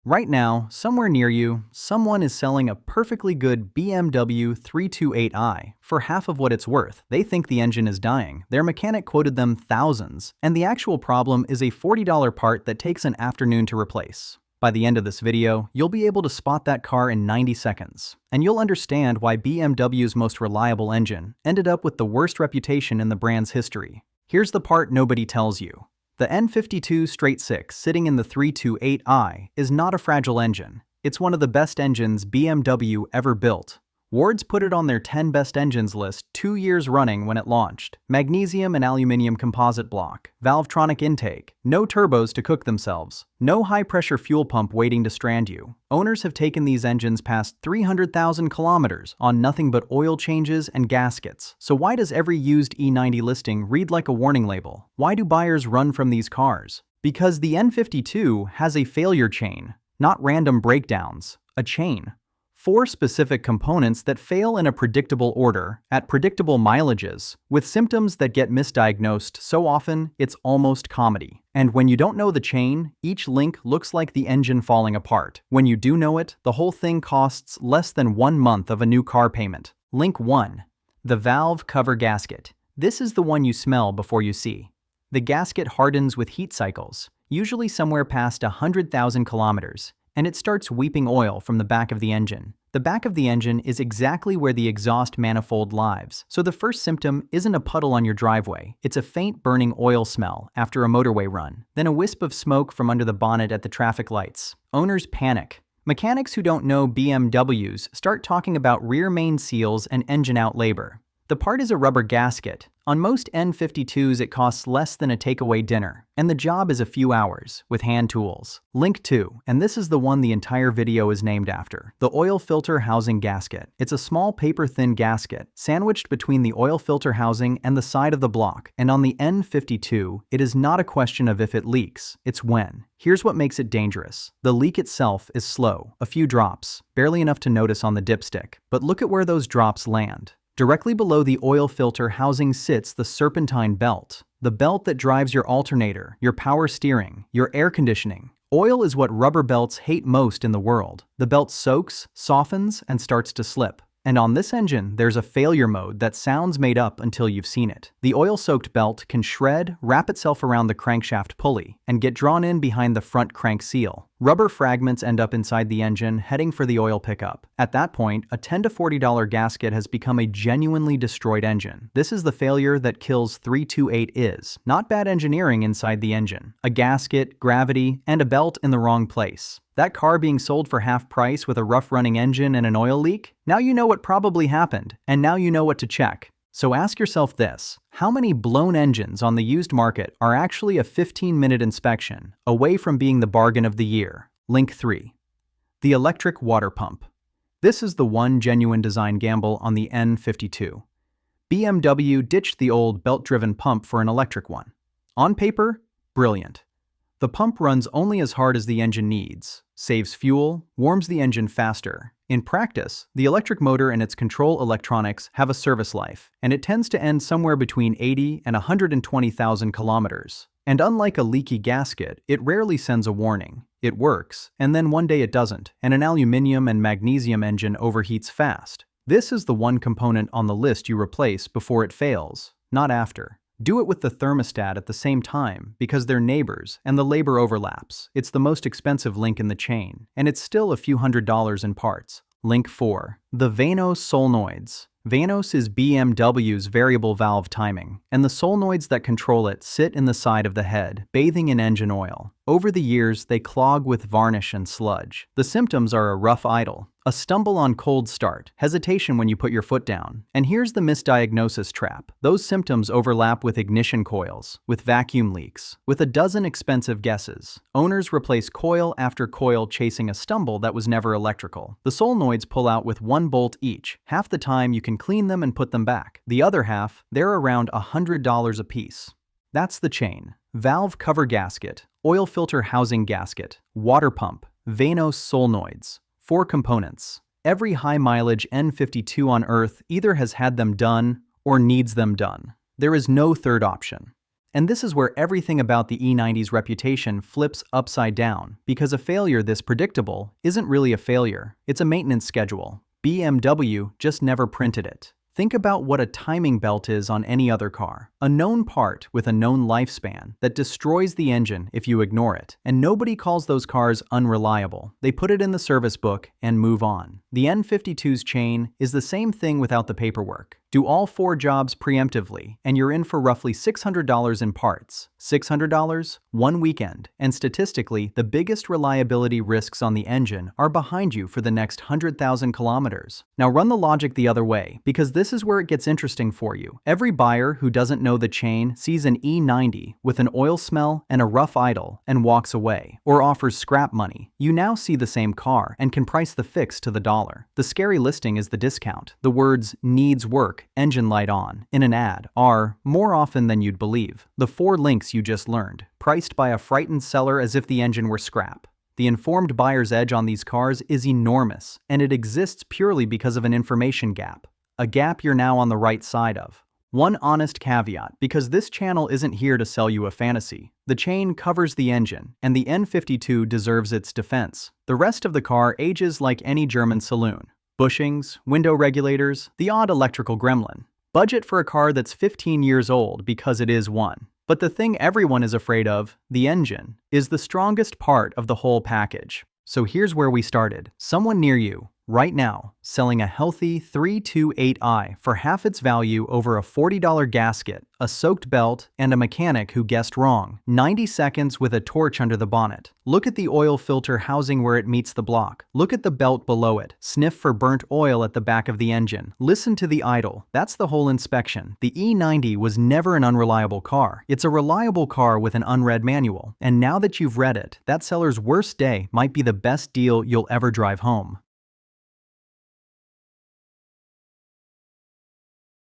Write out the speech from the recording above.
Right now, somewhere near you, someone is selling a perfectly good BMW 328i for half of what it's worth. They think the engine is dying. Their mechanic quoted them thousands, and the actual problem is a $40 part that takes an afternoon to replace. By the end of this video, you'll be able to spot that car in 90 seconds, and you'll understand why BMW's most reliable engine ended up with the worst reputation in the brand's history. Here's the part nobody tells you. The N52/6 sitting in the 328i is not a fragile engine. It's one of the best engines BMW ever built. Wards put it on their 10 best engines list 2 years running when it launched. Magnesium and aluminum composite block, Valvetronic intake, no turbos to cook themselves, no high-pressure fuel pump waiting to strand you. Owners have taken these engines past 300,000 kilometers on nothing but oil changes and gaskets. So why does every used E90 listing read like a warning label? Why do buyers run from these cars? Because the N52 has a failure chain, not random breakdowns, a chain. 4 specific components that fail in a predictable order, at predictable mileages, with symptoms that get misdiagnosed so often it's almost comedy. And when you don't know the chain, each link looks like the engine falling apart. When you do know it, the whole thing costs less than 1 month of a new car payment. Link 1. The valve cover gasket. This is the one you smell before you see. The gasket hardens with heat cycles, usually somewhere past 100,000 kilometers. And it starts weeping oil from the back of the engine. The back of the engine is exactly where the exhaust manifold lives, so the first symptom isn't a puddle on your driveway, it's a faint burning oil smell after a motorway run, then a wisp of smoke from under the bonnet at the traffic lights. Owners panic. Mechanics who don't know BMWs start talking about rear main seals and engine out labor. The part is a rubber gasket. On most N52s it costs less than a takeaway dinner, and the job is a few hours, with hand tools. Link 2, and this is the one the entire video is named after. The oil filter housing gasket. It's a small paper-thin gasket, sandwiched between the oil filter housing and the side of the block, and on the N52, it is not a question of if it leaks, it's when. Here's what makes it dangerous. The leak itself is slow, a few drops, barely enough to notice on the dipstick, but look at where those drops land. Directly below the oil filter housing sits the serpentine belt, the belt that drives your alternator, your power steering, your air conditioning. Oil is what rubber belts hate most in the world. The belt soaks, softens, and starts to slip. And on this engine, there's a failure mode that sounds made up until you've seen it. The oil-soaked belt can shred, wrap itself around the crankshaft pulley, and get drawn in behind the front crank seal. Rubber fragments end up inside the engine, heading for the oil pickup. At that point, a $10 to $40 gasket has become a genuinely destroyed engine. This is the failure that kills 328 is. Not bad engineering inside the engine. A gasket, gravity, and a belt in the wrong place. That car being sold for half price with a rough-running engine and an oil leak? Now you know what probably happened, and now you know what to check. So ask yourself this: how many blown engines on the used market are actually a 15-minute inspection away from being the bargain of the year? Link 3. The electric water pump. This is the one genuine design gamble on the N52. BMW ditched the old belt-driven pump for an electric one. On paper, brilliant. The pump runs only as hard as the engine needs, saves fuel, warms the engine faster. In practice, the electric motor and its control electronics have a service life, and it tends to end somewhere between 80 and 120,000 kilometers. And unlike a leaky gasket, it rarely sends a warning. It works, and then one day it doesn't, and an aluminum and magnesium engine overheats fast. This is the one component on the list you replace before it fails, not after. Do it with the thermostat at the same time because they're neighbors and the labor overlaps. It's the most expensive link in the chain, and it's still a few $100s in parts. Link 4. The VANOS solenoids. VANOS is BMW's variable valve timing, and the solenoids that control it sit in the side of the head, bathing in engine oil. Over the years, they clog with varnish and sludge. The symptoms are a rough idle, a stumble on cold start, hesitation when you put your foot down. And here's the misdiagnosis trap. Those symptoms overlap with ignition coils, with vacuum leaks, with a dozen expensive guesses. Owners replace coil after coil chasing a stumble that was never electrical. The solenoids pull out with 1 bolt each. Half the time you can clean them and put them back. The other half, they're around $100 a piece. That's the chain. Valve cover gasket, oil filter housing gasket, water pump, VANOS solenoids. 4 components. Every high-mileage N52 on Earth either has had them done or needs them done. There is no third option. And this is where everything about the E90's reputation flips upside down, because a failure this predictable isn't really a failure, it's a maintenance schedule. BMW just never printed it. Think about what a timing belt is on any other car. A known part with a known lifespan that destroys the engine if you ignore it. And nobody calls those cars unreliable. They put it in the service book and move on. The N52's chain is the same thing without the paperwork. Do all 4 jobs preemptively, and you're in for roughly $600 in parts. $600? One weekend. And statistically, the biggest reliability risks on the engine are behind you for the next 100,000 kilometers. Now run the logic the other way, because this is where it gets interesting for you. Every buyer who doesn't know the chain sees an E90 with an oil smell and a rough idle and walks away, or offers scrap money. You now see the same car and can price the fix to the dollar. The scary listing is the discount. The words "needs work," engine light on, in an ad are, more often than you'd believe, the 4 links you just learned, priced by a frightened seller as if the engine were scrap. The informed buyer's edge on these cars is enormous, and it exists purely because of an information gap. A gap you're now on the right side of. One honest caveat, because this channel isn't here to sell you a fantasy. The chain covers the engine, and the N52 deserves its defense. The rest of the car ages like any German saloon. Bushings, window regulators, the odd electrical gremlin. Budget for a car that's 15 years old because it is one. But the thing everyone is afraid of, the engine, is the strongest part of the whole package. So here's where we started. Someone near you, right now, selling a healthy 328i for half its value over a $40 gasket, a soaked belt, and a mechanic who guessed wrong. 90 seconds with a torch under the bonnet. Look at the oil filter housing where it meets the block. Look at the belt below it. Sniff for burnt oil at the back of the engine. Listen to the idle. That's the whole inspection. The E90 was never an unreliable car. It's a reliable car with an unread manual. And now that you've read it, that seller's worst day might be the best deal you'll ever drive home.